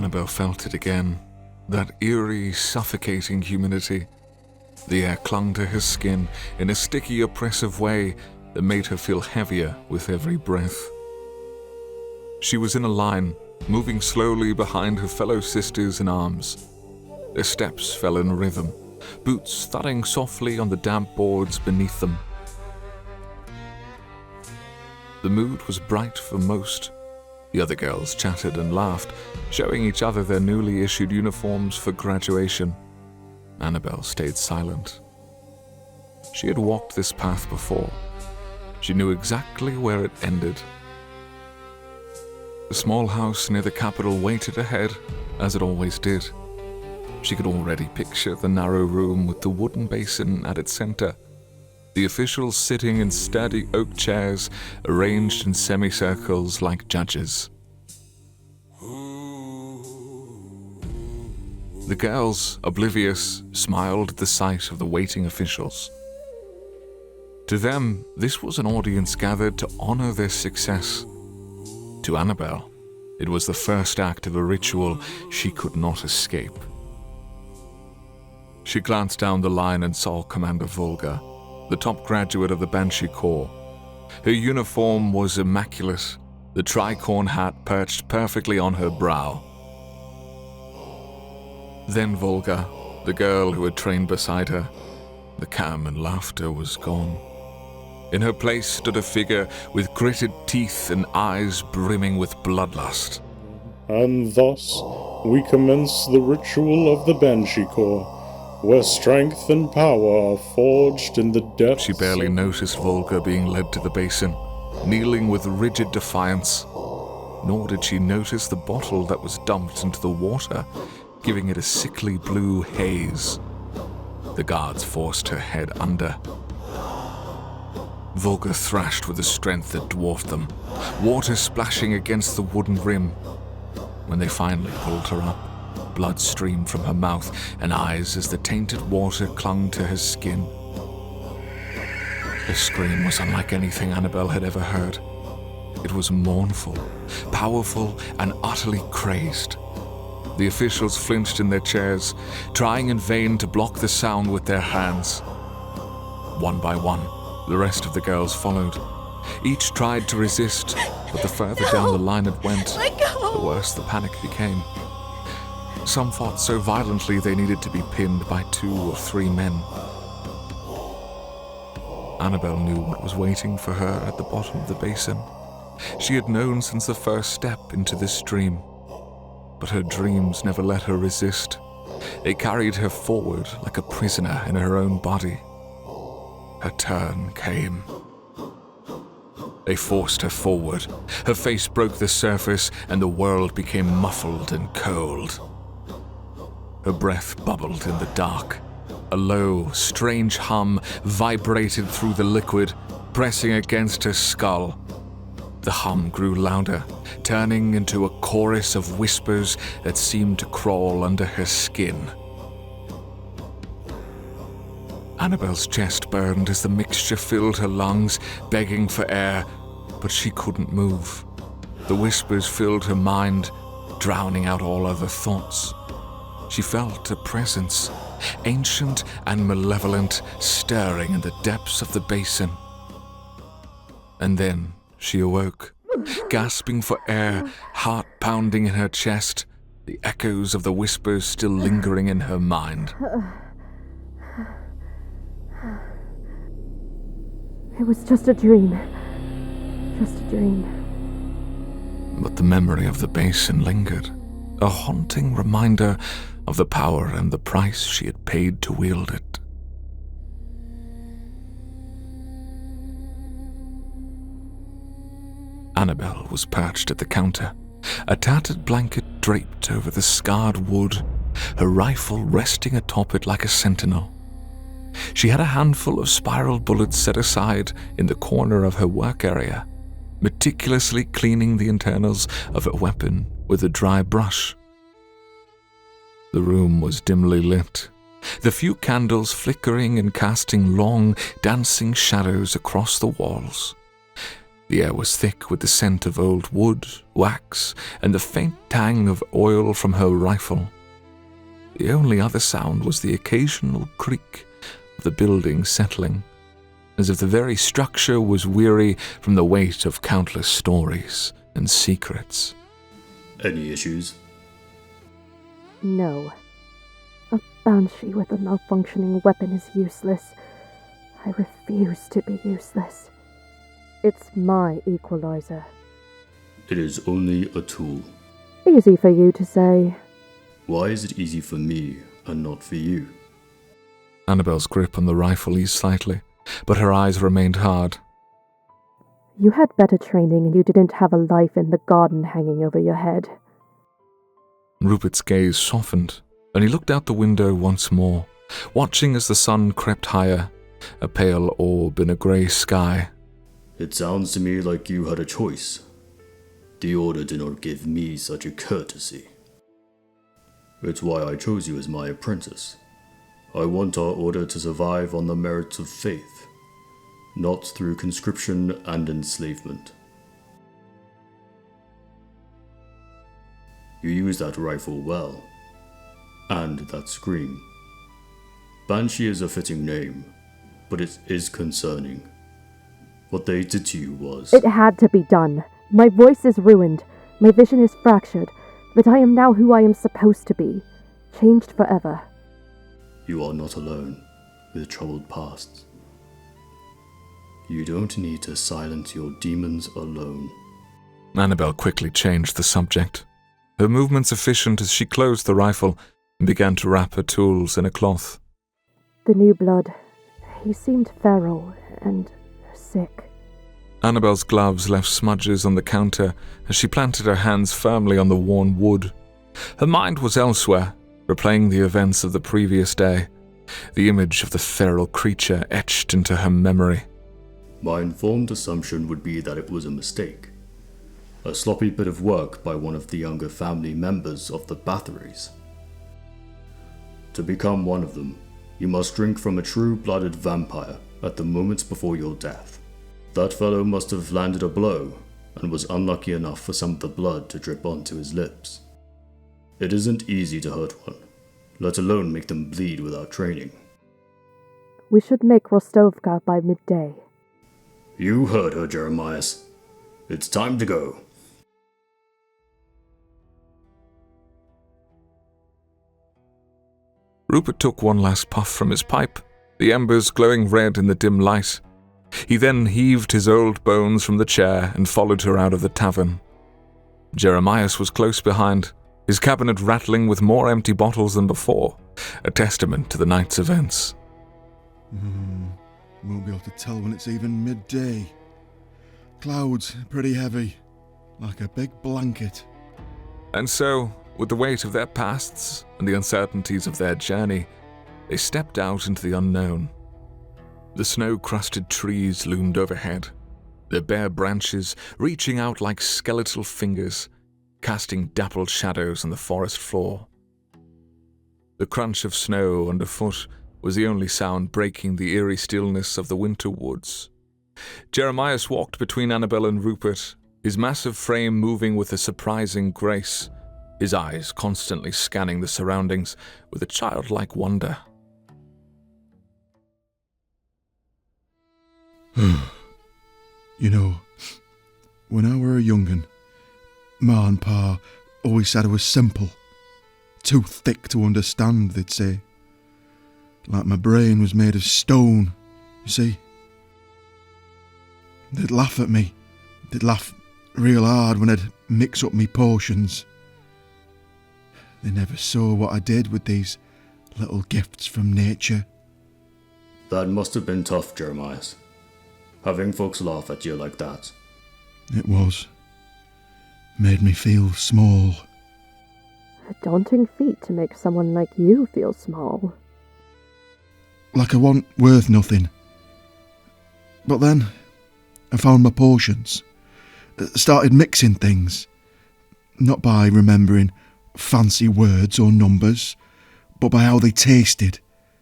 Annabel felt it again, that eerie, suffocating humidity. The air clung to her skin in a sticky, oppressive way that made her feel heavier with every breath. She was in a line, moving slowly behind her fellow sisters in arms. Their steps fell in rhythm, boots thudding softly on the damp boards beneath them. The mood was bright for most. The other girls chatted and laughed, showing each other their newly issued uniforms for graduation. Annabel stayed silent. She had walked this path before. She knew exactly where it ended. The small house near the Capitol waited ahead, as it always did. She could already picture the narrow room with the wooden basin at its center, the officials sitting in sturdy oak chairs arranged in semicircles like judges. The girls, oblivious, smiled at the sight of the waiting officials. To them, this was an audience gathered to honor their success. To Annabel, it was the first act of a ritual she could not escape. She glanced down the line and saw Commander Volga, the top graduate of the Banshee Corps. Her uniform was immaculate, the tricorn hat perched perfectly on her brow. Then Volga, the girl who had trained beside her. The calm and laughter was gone. In her place stood a figure with gritted teeth and eyes brimming with bloodlust. And thus we commence the ritual of the Banshee Corps, where strength and power are forged in the depths. She barely noticed Volga being led to the basin, kneeling with rigid defiance. Nor did she notice the bottle that was dumped into the water, giving it a sickly blue haze. The guards forced her head under. Volga thrashed with a strength that dwarfed them, water splashing against the wooden rim. When they finally pulled her up, blood streamed from her mouth and eyes as the tainted water clung to her skin. Her scream was unlike anything Annabel had ever heard. It was mournful, powerful, and utterly crazed. The officials flinched in their chairs, trying in vain to block the sound with their hands. One by one, the rest of the girls followed. Each tried to resist, but the further down the line it went, the worse the panic became. Some fought so violently they needed to be pinned by 2 or 3 men. Annabel knew what was waiting for her at the bottom of the basin. She had known since the first step into this stream. But her dreams never let her resist. They carried her forward like a prisoner in her own body. Her turn came. They forced her forward. Her face broke the surface, and the world became muffled and cold. Her breath bubbled in the dark. A low, strange hum vibrated through the liquid, pressing against her skull. The hum grew louder, turning into a chorus of whispers that seemed to crawl under her skin. Annabel's chest burned as the mixture filled her lungs, begging for air, but she couldn't move. The whispers filled her mind, drowning out all other thoughts. She felt a presence, ancient and malevolent, stirring in the depths of the basin. And then she awoke, gasping for air, heart pounding in her chest, the echoes of the whispers still lingering in her mind. It was just a dream. Just a dream. But the memory of the basin lingered, a haunting reminder of the power and the price she had paid to wield it. Annabel was perched at the counter, a tattered blanket draped over the scarred wood, her rifle resting atop it like a sentinel. She had a handful of spiral bullets set aside in the corner of her work area, meticulously cleaning the internals of her weapon with a dry brush. The room was dimly lit, the few candles flickering and casting long, dancing shadows across the walls. The air was thick with the scent of old wood, wax, and the faint tang of oil from her rifle. The only other sound was the occasional creak of the building settling, as if the very structure was weary from the weight of countless stories and secrets. Any issues? No. A banshee with a malfunctioning weapon is useless. I refuse to be useless. It's my equalizer. It is only a tool. Easy for you to say. Why is it easy for me and not for you? Annabelle's grip on the rifle eased slightly, but her eyes remained hard. You had better training and you didn't have a life in the garden hanging over your head. Rupert's gaze softened, and he looked out the window once more, watching as the sun crept higher, a pale orb in a grey sky. It sounds to me like you had a choice. The Order did not give me such a courtesy. It's why I chose you as my apprentice. I want our Order to survive on the merits of faith, not through conscription and enslavement. You use that rifle well, and that scream. Banshee is a fitting name, but it is concerning. What they did to you was... It had to be done. My voice is ruined, my vision is fractured, but I am now who I am supposed to be, changed forever. You are not alone with troubled pasts. You don't need to silence your demons alone. Annabelle quickly changed the subject, her movements efficient as she closed the rifle and began to wrap her tools in a cloth. The new blood, he seemed feral and sick. Annabelle's gloves left smudges on the counter as she planted her hands firmly on the worn wood. Her mind was elsewhere, replaying the events of the previous day, the image of the feral creature etched into her memory. My informed assumption would be that it was a mistake. A sloppy bit of work by one of the younger family members of the Phalaris. To become one of them, you must drink from a true-blooded vampire at the moments before your death. That fellow must have landed a blow and was unlucky enough for some of the blood to drip onto his lips. It isn't easy to hurt one, let alone make them bleed without training. We should make Rostovka by midday. You heard her, Jeremias. It's time to go. Rupert took one last puff from his pipe, the embers glowing red in the dim light. He then heaved his old bones from the chair and followed her out of the tavern. Jeremias was close behind, his cabinet rattling with more empty bottles than before, a testament to the night's events. Won't be able to tell when it's even midday. Clouds pretty heavy, like a big blanket. And so, with the weight of their pasts and the uncertainties of their journey, they stepped out into the unknown. The snow-crusted trees loomed overhead, their bare branches reaching out like skeletal fingers, casting dappled shadows on the forest floor. The crunch of snow underfoot was the only sound breaking the eerie stillness of the winter woods. Jeremias walked between Annabelle and Rupert, his massive frame moving with a surprising grace, his eyes constantly scanning the surroundings with a childlike wonder. You know, when I were a young'un, Ma and Pa always said I was simple. Too thick to understand, they'd say. Like my brain was made of stone, you see. They'd laugh at me. They'd laugh real hard when I'd mix up me potions. They never saw what I did with these little gifts from nature. That must have been tough, Jeremias. Having folks laugh at you like that. It was. Made me feel small. A daunting feat to make someone like you feel small. Like I wasn't worth nothing. But then, I found my potions. Started mixing things. Not by remembering fancy words or numbers, but by how they tasted,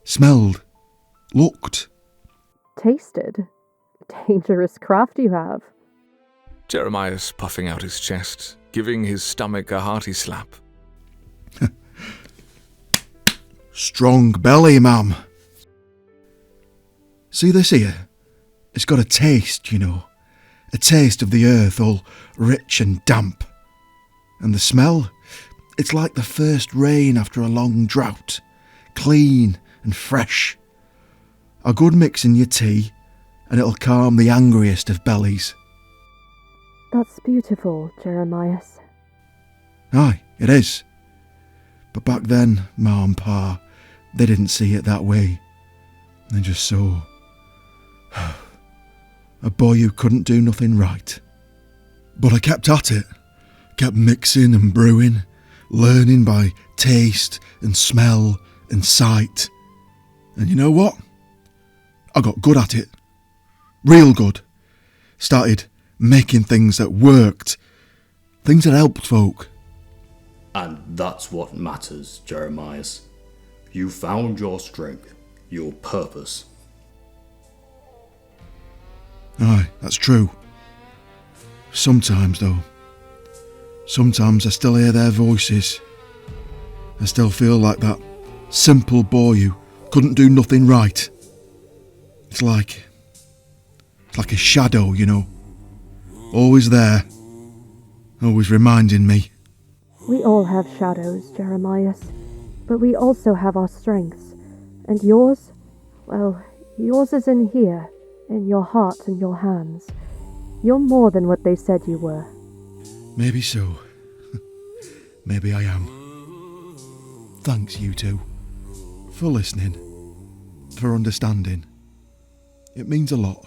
smelled, looked. Tasted? Dangerous craft you have. Jeremias puffing out his chest, giving his stomach a hearty slap. Strong belly, ma'am. See this here? It's got a taste, you know. A taste of the earth, all rich and damp. And the smell? It's like the first rain after a long drought. Clean and fresh. A good mix in your tea, and it'll calm the angriest of bellies. That's beautiful, Jeremias. Aye, it is. But back then, Ma and Pa, they didn't see it that way. They just saw a boy who couldn't do nothing right. But I kept at it, kept mixing and brewing, learning by taste and smell and sight. And you know what? I got good at it. Real good. Started making things that worked. Things that helped folk. And that's what matters, Jeremias. You found your strength, your purpose. Aye, that's true. Sometimes, though. Sometimes I still hear their voices. I still feel like that simple boy who couldn't do nothing right. It's like a shadow, you know. Always there. Always reminding me. We all have shadows, Jeremias, but we also have our strengths. And yours? Well, yours is in here, in your heart and your hands. You're more than what they said you were. Maybe so. Maybe I am. Thanks, you two, for listening, for understanding. It means a lot.